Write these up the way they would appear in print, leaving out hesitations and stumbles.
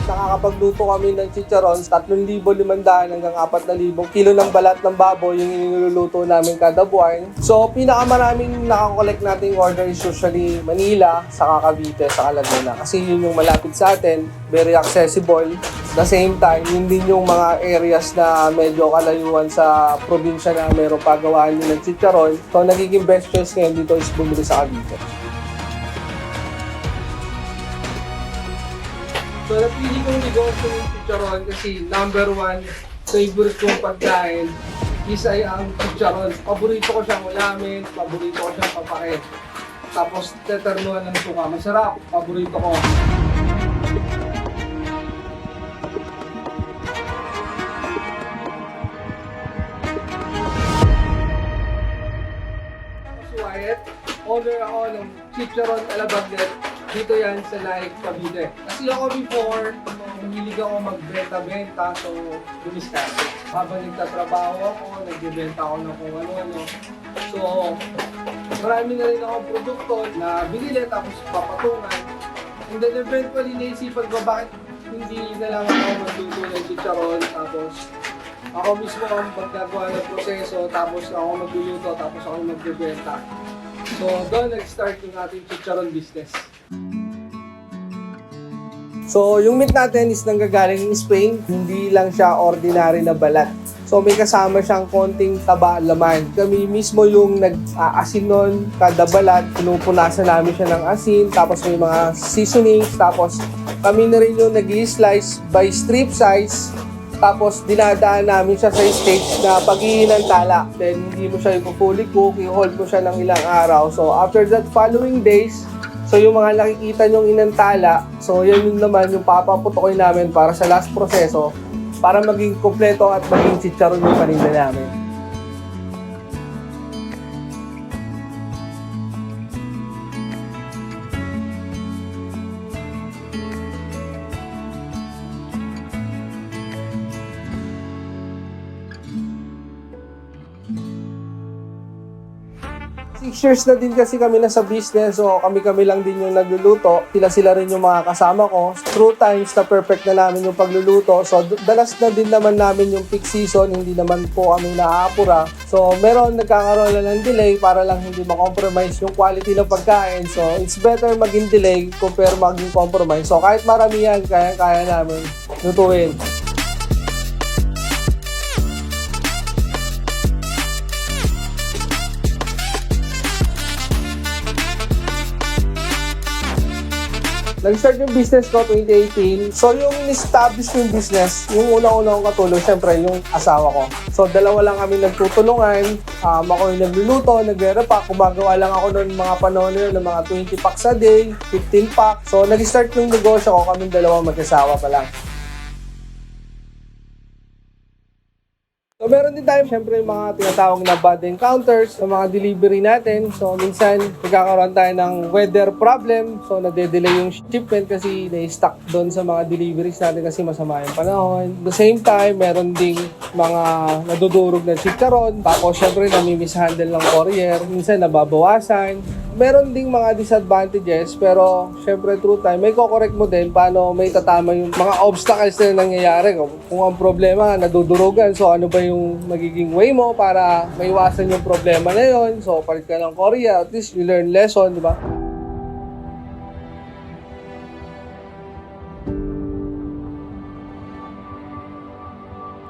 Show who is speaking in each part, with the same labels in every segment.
Speaker 1: nakakapagluto kami ng chicharon, 3,500 hanggang 4,000 kilo ng balat ng baboy yung iniluluto namin kada buwan. So, pinakamaraming nakakollect nating order is usually Manila, saka Cavite, saka Laguna. Kasi yun yung malapit sa atin, very accessible. The same time, yun din yung mga areas na medyo kalayuan sa probinsya na mayroong pagawaan nyo ng chicharon. So, nagiging best choice ngayon dito is bumili sa Cavite. So, napili kong negosyo ng chicharon kasi number one, favorite kong pagkain, isa ay ang chicharon. Paborito ko siyang ulamin, paborito ko siyang papakit. Tapos, teternuhan ng suka. Masarap, paborito ko. Wyatt, owner ako ng Chicharon Alabagnet. Dito yan sa Naik, Cavite. Kasi ako before, mahilig ako magbenta-benta, so dumiskarte. Habang nagtatrabaho ako, nagbebenta ako ng kung ano-ano. So, marami na rin akong produkto na binili tapos papatungan. And then eventually naisipan ko bakit hindi na lang ako magluto ng chicharon tapos ako mismo ang pagkagawa ng proseso, tapos ako magluluto, tapos ako magbebenta. So, doon nag-start yung ating chicharon business. So, yung meat natin is nanggagaling Spain. Hindi lang siya ordinary na balat. So, may kasama siyang konting taba laman. Kami mismo yung nag-aasin nun, kada balat. Pinupunasan namin siya ng asin, tapos may mga seasonings, tapos kami na rin yung nag-i-slice by strip size. Tapos dinadaan namin siya sa stage na pag-iinantala. Then hindi mo siya i-fully cook, i-hold mo siya ng ilang araw. So after that following days, so yung mga nakikita nyong inantala, so yan yung naman yung papaputokin namin para sa last proseso para maging kompleto at maging chicharon yung paninda namin. Years na din kasi kami na sa business, so kami-kami lang din yung nagluluto. Sila rin yung mga kasama ko. Through times na perfect na namin yung pagluluto. So dalas na din naman namin yung peak season, hindi naman po kami naaapura. So meron nagkakaroon na ng delay para lang hindi ma-compromise yung quality ng pagkain. So it's better maging delay compare maging compromise. So kahit maramihan, kaya namin lutuin. Nag-start yung business ko 2018. So yung in-establish ko yung business, yung una-una kong katulong, syempre yung asawa ko. So dalawa lang kami nagtutulungan. Ako yung nagluluto, nagre-repack. Gumagawa lang ako noon mga panahon yun ng mga 20 packs a day, 15 packs. So nag-start yung negosyo ko, kaming dalawa mag-asawa pa lang. So meron din tayo syempre yung mga tinatawag na bad encounters sa mga delivery natin. So minsan nagkakaroon tayo ng weather problem. So nade-delay yung shipment kasi na-stuck doon sa mga deliveries natin kasi masama yung panahon. At the same time, meron ding mga nadudurog na chicharon. Tapos syempre nami-mishandle ng courier. Minsan nababawasan. Meron ding mga disadvantages pero syempre through time may kokorek mo din paano may tatama yung mga obstacles na nangyayari. Kung ang problema nadudurugan, so ano ba yung magiging way mo para maiwasan yung problema na yun. So palit ka ng courier, at least you learn lesson, di ba?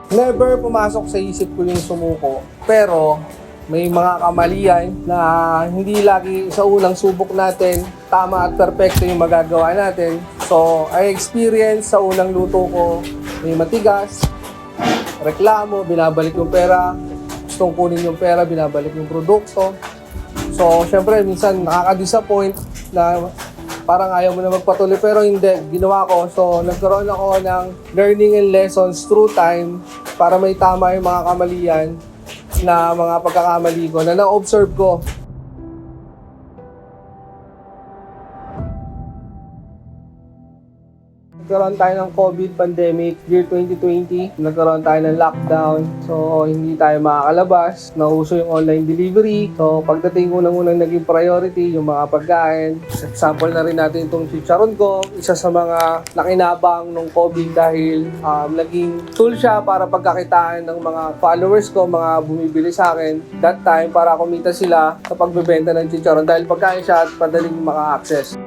Speaker 1: Never pumasok sa isip ko yung sumuko, pero may mga kamalian na hindi lagi sa unang subok natin tama at perfecto yung magagawa natin. So, I experience sa unang luto ko, may matigas, reklamo, binabalik yung pera, gustong kunin yung pera, binabalik yung produkto. So, syempre, minsan nakaka-disappoint na parang ayaw mo na magpatuloy, pero hindi, ginawa ko. So, nagkaroon ako ng learning and lessons through time para may tama yung mga kamalian na mga pagkakamali ko na na-observe ko. Nagkaroon tayo ng COVID pandemic year 2020. Nagkaroon tayo ng lockdown. So, hindi tayo makakalabas. Nauso yung online delivery. So, pagdating unang-unang naging priority, yung mga pagkain. Example na rin natin itong chicharon ko. Isa sa mga nakinabang ng COVID dahil naging tool siya para pagkakitaan ng mga followers ko, mga bumibili sa akin. That time, para kumita sila sa pagbebenta ng chicharon dahil pagkain siya at padaling maka-access.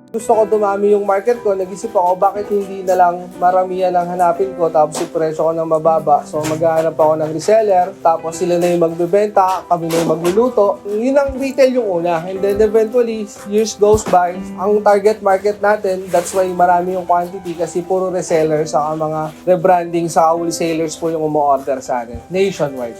Speaker 1: Gusto ko dumami yung market ko, nag-isip ako bakit hindi na lang maramihan ang hanapin ko tapos yung presyo ko ng mababa. So maghahanap ako ng reseller, tapos sila na yung magbebenta, kami na yung magluluto. Yun ang retail yung una. And then eventually, years goes by, ang target market natin, that's why marami yung quantity kasi puro resellers, saka mga rebranding, saka wholesalers po yung umu-order sa atin, nationwide.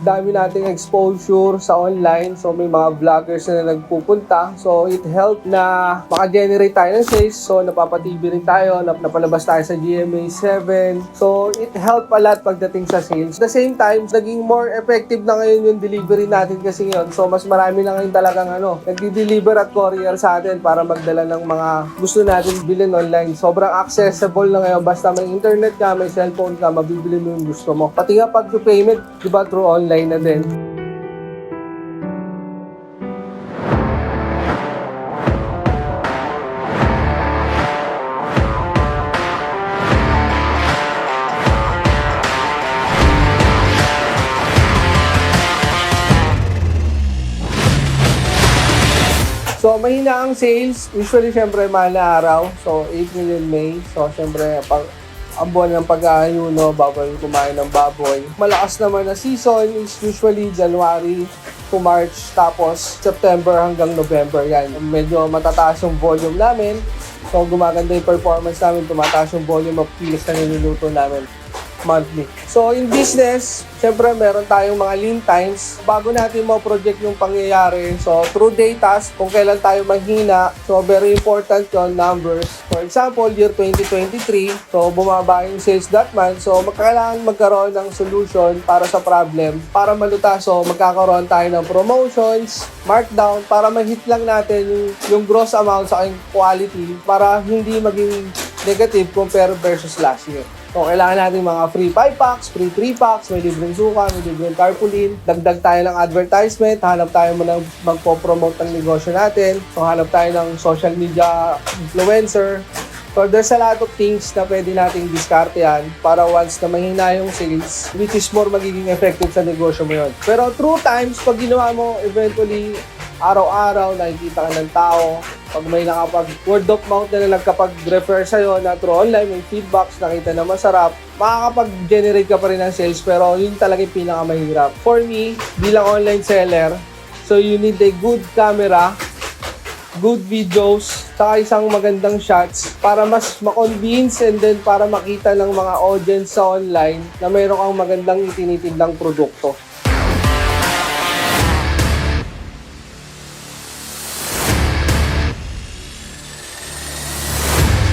Speaker 1: Dami nating exposure sa online. So, may mga vloggers na nagpupunta. So, it helped na maka-generate tayo ng sales. So, napapatibi rin tayo. Napalabas tayo sa GMA 7. So, it helped a lot pagdating sa sales. At the same time, naging more effective na ngayon yung delivery natin kasi ngayon. So, mas marami na ngayon talagang nagdi-deliver at courier sa atin para magdala ng mga gusto natin bilhin online. Sobrang accessible na ngayon. Basta may internet ka, may cellphone ka, mabibili mo yung gusto mo. Pati nga pag-payment, diba, through online na din. So, mahina ang sales. Usually, syempre, mahal na araw. So, April and May. So, syempre, ang buwan ng pag-aayuno, bawal kumain ng baboy. Malakas naman na season is usually January to March, tapos September hanggang November. Yan, medyo matataas yung volume namin. So, gumaganda yung performance namin, tumataas yung volume of kilos na niluluto namin monthly. So, in business, syempre meron tayong mga lean times. Bago natin ma-project yung pangyayari, so through data, kung kailan tayo mahina, so very important yung numbers. For example, year 2023, so bumaba yung sales that month, so kailangan magkaroon ng solution para sa problem, para malutas. So, magkakaroon tayo ng promotions, markdown, para ma-hit lang natin yung gross amount sa quality, para hindi maging negative compare versus last year. So, kailangan natin mga free 5 packs, free 3 packs, may libreng suka, may libreng tarpaulin. Dagdag tayo ng advertisement, hanap tayo mo ng magpo-promote ng negosyo natin. So, hanap tayo ng social media influencer. So, there's a lot of things na pwede nating diskartehan para once na mahina yung sales, which is more magiging effective sa negosyo mo yun. Pero through times, pag ginawa mo, eventually, araw-araw, nakikita ka ng tao. Pag may word of mouth na nagkapag-refer sa'yo na through online, may feedbacks, nakita na masarap, makakapag-generate ka pa rin ng sales, pero yun talaga yung pinakamahirap. For me, bilang online seller, so you need a good camera, good videos, saka isang magandang shots para mas ma-convince and then para makita ng mga audience sa online na mayroon kang magandang itinitindang produkto.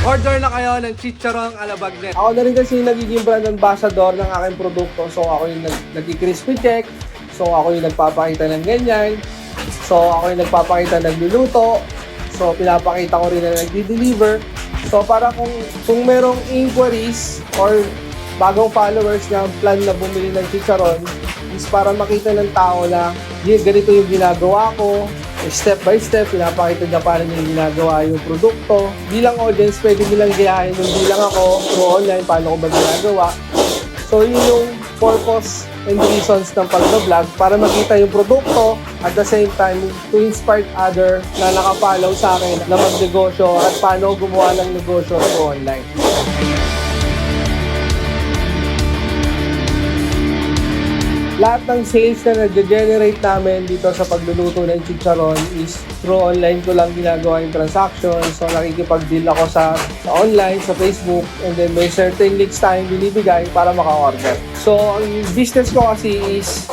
Speaker 1: Order na kayo ng chicharong alabagnet. Ako na rin kasi nagiging brand ambassador ng aking produkto. So ako yung nag-crispy check. So ako yung nagpapakita ng ganyan. So ako yung nagpapakita ng nagluluto. So pinapakita ko rin na nagdi-deliver. So para kung merong inquiries or bagong followers na plan na bumili ng chicharon, is para makita ng tao na ganito yung ginagawa ko. Step by step, pinapakita niya paano niya ginagawa yung produkto. Bilang audience, pwede nilang gayahin yung bilang ako through online, paano ko ba ginagawa. So, yun yung purpose and reasons ng pag-vlog para makita yung produkto at the same time to inspire other na nakapollow sa akin na magnegosyo at paano gumawa ng negosyo through online. Lahat ng sales na nag-generate namin dito sa pagluluto ng chicharon is through online ko lang ginagawa yung transaction. So nakikipag-deal ako sa online, sa Facebook, and then may certain links tayong binibigay para maka-order. So ang business ko kasi is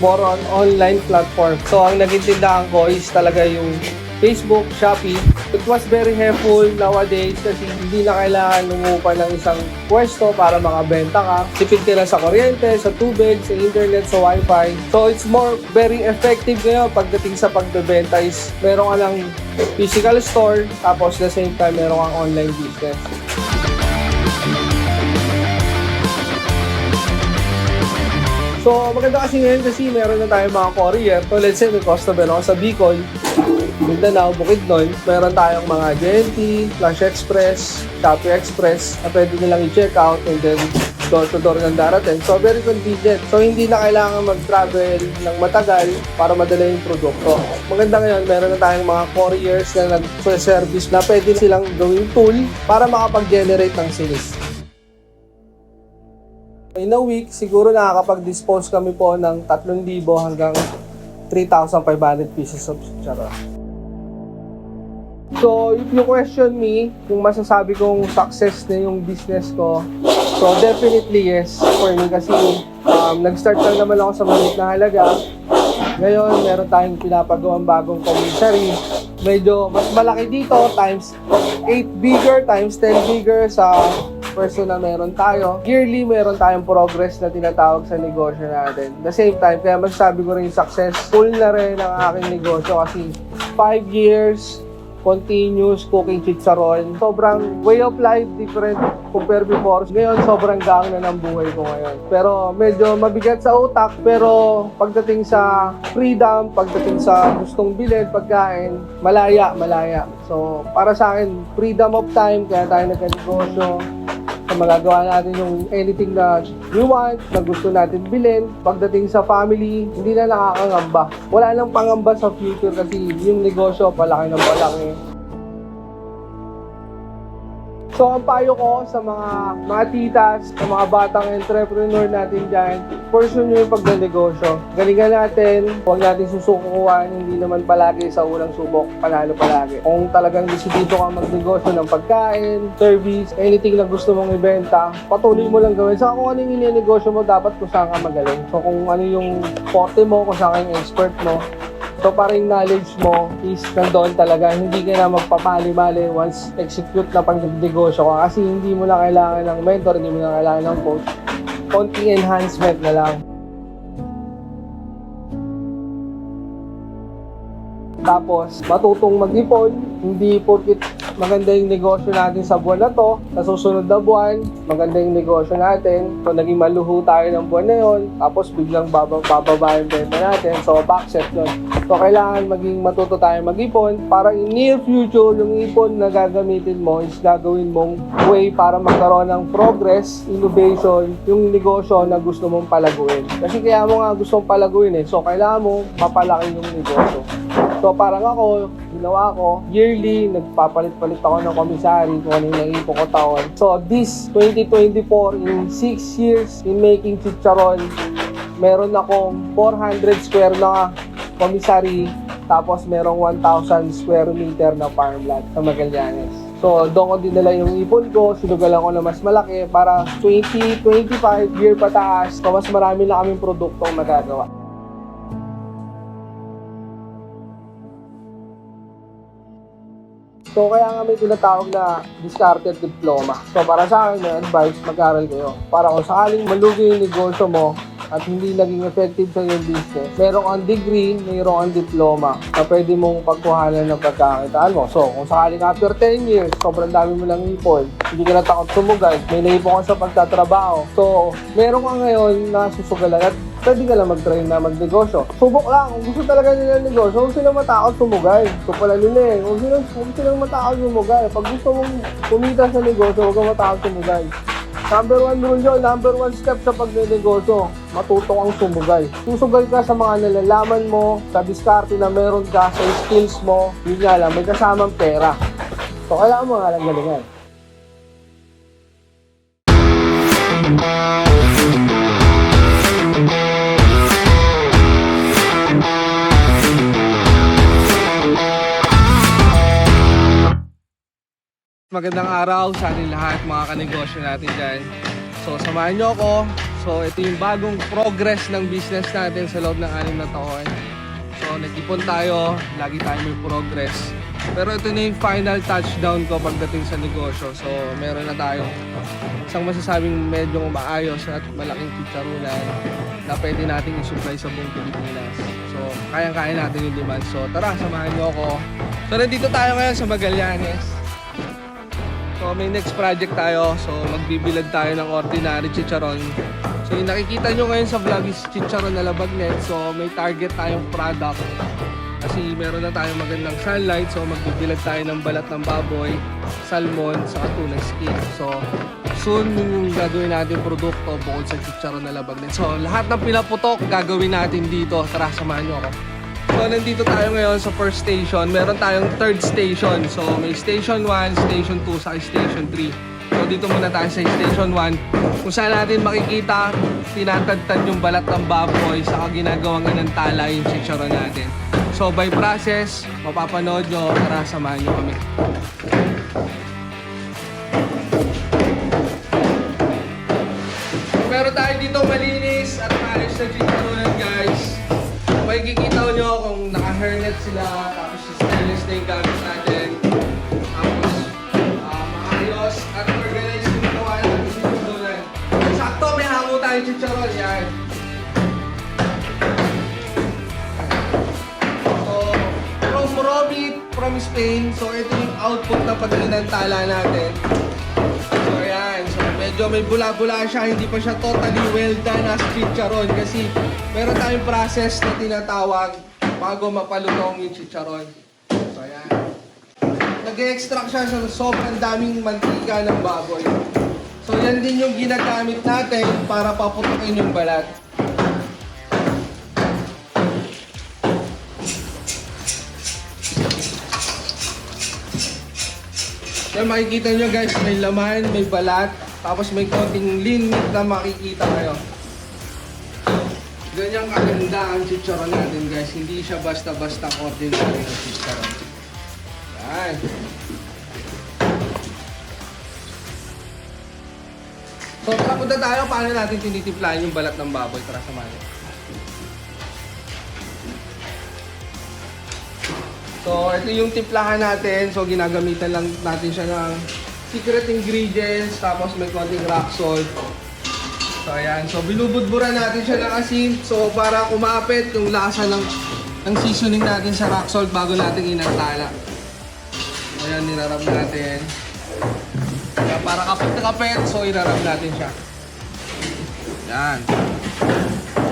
Speaker 1: more on online platform. So ang naging tindahan ko is talaga yung Facebook, Shopee. It was very helpful nowadays kasi hindi na kailangan lumupa ng isang pwesto para makabenta ka. Tipid ka lang sa kuryente, sa tubig, sa internet, sa wifi. So it's very effective ngayon pagdating sa pagbebenta is meron ka ng physical store tapos the same time meron kang online business. So, maganda kasi ngayon kasi meron na tayong mga courier. So, let's say may customer ako sa Bicol, Mindanao, Bukidnon. Meron tayong mga JNT, Flash Express, Shopee Express na pwede nilang i-check out and then door-to-door ng darating. So, very convenient. So, hindi na kailangan mag-travel ng matagal para madala yung produkto. Maganda ngayon, meron na tayong mga couriers na nag-service na pwede silang gawing tool para makapag-generate ng sales. In a week, siguro nakakapag-dispose kami po ng 3,000 hanggang 3,500 pieces of chicharon. So, if you question me, kung masasabi kong success na yung business ko, so definitely yes for me kasi nag-start lang naman ako sa maliit na halaga. Ngayon, meron tayong pinapagawang bagong commissary. Medyo mas malaki dito, times 8 bigger, times 10 bigger sa person na meron tayo. Yearly, meron tayong progress na tinatawag sa negosyo natin. The same time, kaya masasabi ko rin successful na rin ang aking negosyo kasi 5 years, continuous cooking chicharon. Sobrang way of life different compare before. Ngayon, sobrang gaang na ng buhay ko ngayon. Pero medyo mabigat sa utak. Pero pagdating sa freedom, pagdating sa gustong bilhin, pagkain, malaya. So, para sa akin, freedom of time, kaya tayo nagka-negosyo. So, magagawa natin yung anything na we want, na gusto natin bilhin. Pagdating sa family, hindi na nakakangamba. Wala nang pangamba sa future kasi yung negosyo palaki ng palaki. So, ang payo ko sa mga titas, sa mga batang entrepreneur natin dyan, pursue nyo yung pagnegosyo. Galingan natin, huwag natin susukuan, hindi naman palagi sa unang subok, panalo palagi. Kung talagang desidido ka magnegosyo ng pagkain, service, anything na gusto mong ibenta, patuloy mo lang gawin. Saka kung ano yung negosyo mo, dapat kung saan ka magaling. So, kung ano yung forte mo, kung saan ka yung expert mo, so parang knowledge mo is nandoon talaga. Hindi ka na magpapali-mali once execute na pag-negosyo ka kasi hindi mo na kailangan ng mentor, hindi mo na kailangan ng coach. Konting enhancement na lang. Tapos, matutong mag-ipon, hindi porkit maganda yung negosyo natin sa buwan na to, sa susunod na buwan, maganda yung negosyo natin. So, naging maluho tayo ng buwan na yun, tapos biglang bababa yung benta natin. So, backset yun. So, kailangan maging matuto tayo mag-ipon para in near future, yung ipon na gagamitin mo is gagawin mong way para magkaroon ng progress, innovation, yung negosyo na gusto mong palaguin. Kasi kaya mo nga gustong palaguin So, kailangan mo mapalaki yung negosyo. So, parang ako, ginawa ko, yearly, nagpapalit-palit ako ng commissary kung ano yung naipon ko taon. So, this 2024, in 6 years in making chicharon, meron akong 400 square na commissary, tapos merong 1,000 square meter na farmland sa Magallanes. So, doon ko dinala yung ipon ko, sinugalan ko na mas malaki para 2025 year pataas, so mas marami na kaming produktong magagawa. So, kaya nga may tinatawag na discarded diploma. So, para sa akin, may advice, mag-aral kayo. Para kung sakaling malugi yung negosyo mo at hindi naging effective sa iyong business, meron kang degree, mayroon kang diploma na pwede mong pagkuhanan ng pagkakitaan mo. So, kung sakaling after 10 years, sobrang dami mo lang ipon, hindi ka na takot sumugay, may naipon ka sa pagtatrabaho. So, meron ka ngayon na susugalan at pwede ka lang mag-try na magnegosyo. Subok lang. Kung gusto talaga nila ng negosyo, huwag silang matakot sumugay. Ito pala nila Huwag silang matakot sumugay. Pag gusto mong kumita sa negosyo, huwag kang matakot sumugay. Number 1 rule yun, number 1 step sa pagnegosyo, matuto kang sumugay. Susugal ka sa mga nalalaman mo, sa diskarte na meron ka, sa skills mo, yun nga lang, may kasamang pera. So, kailangan mo nga lang galingan. Magandang araw sa ating lahat mga kanegosyo natin dyan. So samahan nyo ako. So ito yung bagong progress ng business natin sa loob ng 6 na taon. So nag-ipon tayo, lagi tayo may progress. Pero ito na yung final touchdown ko pagdating sa negosyo. So meron na tayong isang masasabing medyo maayos at malaking chicharunan na pwede nating i-supply sa buong Pilipinas. So kayang-kaya natin yung demand. So tara, samahan nyo ako. So nandito tayo ngayon sa Magallanes. So may next project tayo. So magbibilad tayo ng ordinary chicharon. So yung nakikita nyo ngayon sa vlog is chicharon na labagnet. So may target tayong product. Kasi meron na tayong magandang sunlight. So magbibilad tayo ng balat ng baboy, salmon, saka tuna skin. So soon yung gagawin natin produkto bukod sa chicharon na labagnet. So lahat ng pinaputok gagawin natin dito. Tara, samahan nyo ako. So nandito tayo ngayon sa first station. Meron tayong third station. So may station 1, station 2, saka station 3. So dito muna tayo sa station 1 kung saan natin makikita tinatadtad yung balat ng baboy saka ginagawang ng tala yung chicharon natin. So by process, mapapanood nyo. Tara, samahan nyo kami. Meron tayo dito malinis at maayos na chicharonan, guys. Makikita nyo kung naka-hairnet sila, tapos stainless na yung gamit natin. Tapos maayos at organized yung gawa natin sa chicharonan. Sakto, may hango tayong chicharon. Yan. So, from Robit, from Spain. So, ito yung output na pag-inantala natin. So, ayan. So, medyo may bula-bula siya. Hindi pa siya totally well done as chicharon. Kasi meron tayong process na tinatawag bago mapalutong yung chicharon. So, ayan. Nag-extract siya sa sobrang daming mantika ng baboy. So, yan din yung ginagamit natin para paputukin yung balat. Yan, makikita nyo guys, may laman, may balat, tapos may konting lean meat na makikita kayo. Ganyang kaganda ang chicharon natin guys, hindi siya basta-basta ordinary na chicharon. Yan. So, punta tayo paano natin tinitimplahan yung balat ng baboy. Tara, samahan. So, ito yung timplahan natin. So, ginagamitan lang natin siya ng secret ingredients, tapos may konting rock salt. So, ayan. So, binubudburan natin siya ng asin. So, para kumapit yung lasa ng seasoning natin sa rock salt bago natin inantala. So, ayan, nirarab natin. Kaya para kapit na kapit, so irarab natin siya. Ayan.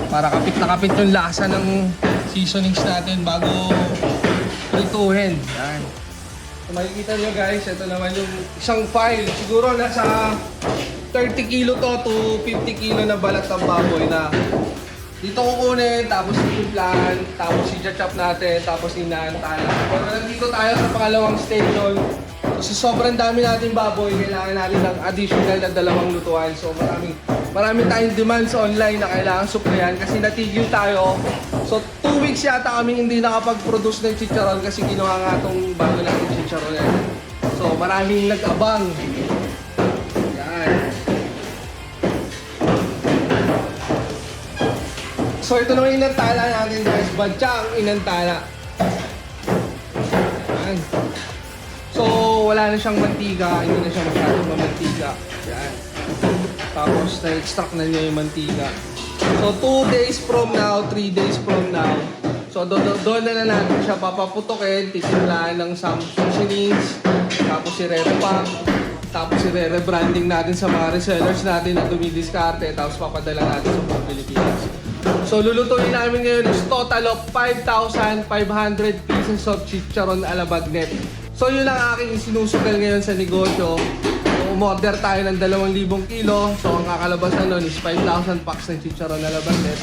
Speaker 1: Para kapit na kapit yung lasa ng seasonings natin bago prituhin. Yan. So, makikita nyo guys, ito naman yung isang file. Siguro nasa 30 kilo to to 50 kilo na balat ng baboy na dito kukunin, tapos itimplahan, tapos i-chop natin, tapos inaantala. Pero nandito tayo sa pangalawang station. So sobrang dami natin baboy, kailangan natin ng additional na 2 lutuan. So marami tayong demands online na kailangan supplyan kasi natigil tayo. So 2 weeks yata kami hindi nakapag-produce ng chicharon kasi ginawa nga itong bago natin chicharon. So maraming nag-abang. Yan. So ito naman inantala natin guys, badya ang inantala. Yan. So wala na siyang mantika, hindi na siya masyadong mamantika. Yan. Tapos na-extract na niya yung mantika. So 2 days from now, 3 days from now, so doon na natin siya papaputokin, titimplahan ng some seasonings, tapos i-repack, tapos i-rebranding natin sa mga resellers natin na dumidiskarte, tapos papadala natin sa buong Pilipinas. So lulutuin namin ngayon is total of 5,500 pieces of chicharon a la bagnet. So yun ang aking sinusukal ngayon sa negosyo. Umorder tayo ng 2,000 kilo. So ang kakalabasan nun is 5,000 packs ng chicharon na labanet.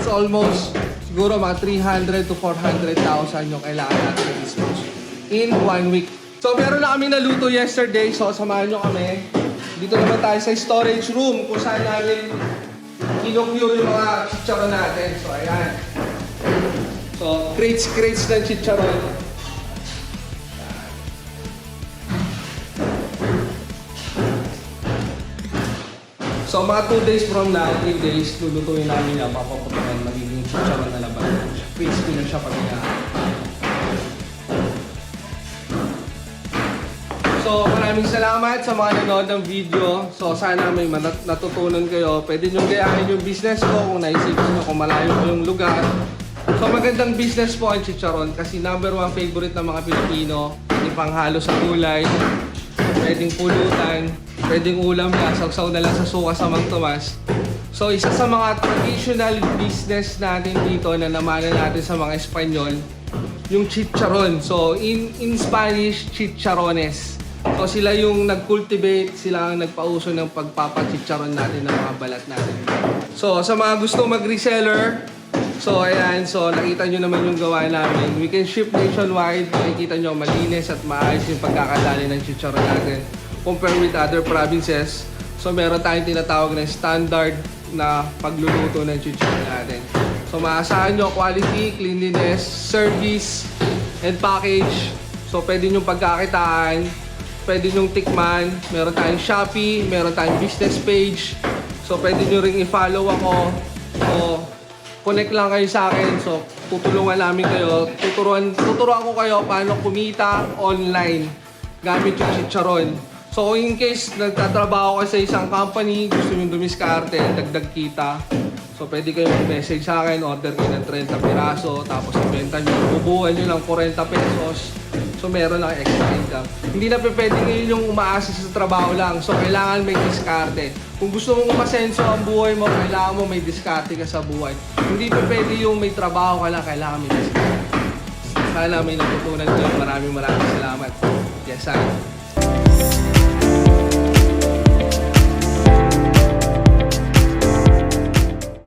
Speaker 1: It's almost siguro mga 300 to 400,000 yung kailangan natin i-dispose in 1 week. So meron na kami naluto yesterday. So samahan nyo kami. Dito naman tayo sa storage room kung saan namin kinocure yung mga chicharon natin. So ayan. So crates ng chicharon. So mga 2 days from now, 3 days, lulutuin namin yan, papaputukan, magiging chicharon na laban. Crispy na siya pag So maraming salamat sa mga nanood ng video. So sana may natutunan kayo. Pwede nyo gayahin yung business ko kung naisip nyo kung malayo ko yung lugar. So magandang business po ang chicharon kasi number 1 favorite ng mga Pilipino. Pwede panghalo sa gulay, pwedeng pulutan, pwedeng ulam na, sausaw na lang sa suka sa Mang Tomas. So isa sa mga traditional business natin dito na namanan natin sa mga Espanyol, yung chicharon. So in Spanish, chicharones. So sila yung nag-cultivate, sila ang nagpauso ng pagpapachicharon natin ng mga balat natin. So sa mga gusto mag-reseller, so ayan, so nakita nyo naman yung gawa namin. We can ship nationwide, makikita nyo malinis at maayos yung pagkakadali ng chicharon natin compare with other provinces. So meron tayong tinatawag na standard na pagluluto ng chicharon natin. So maasahan nyo quality, cleanliness, service, and package. So pwede nyo pagkakitaan, pwede nyo tikman. Meron tayong Shopee, meron tayong business page. So pwede nyo ring i-follow ako. So connect lang kayo sa akin. So tutulungan namin kayo. Tuturuan ko kayo paano kumita online gamit yung chicharon. So in case nagtatrabaho kayo sa isang company, gusto nyo dumiskarte, dagdag kita. So pwede kayo mag-message sa akin, order kayo ng 30 piraso, tapos ibenta nyo, bubuhan nyo lang 40 pesos. So meron lang extra income. Hindi na pwede ngayon yung umaasa sa trabaho lang. So kailangan may diskarte. Kung gusto mong umasenso ang buhay mo, kailangan mo may diskarte ka sa buhay. Hindi pwede yung may trabaho ka lang, kailangan may diskarte. Sana may natutunan kayo. Maraming salamat. Yes, sir.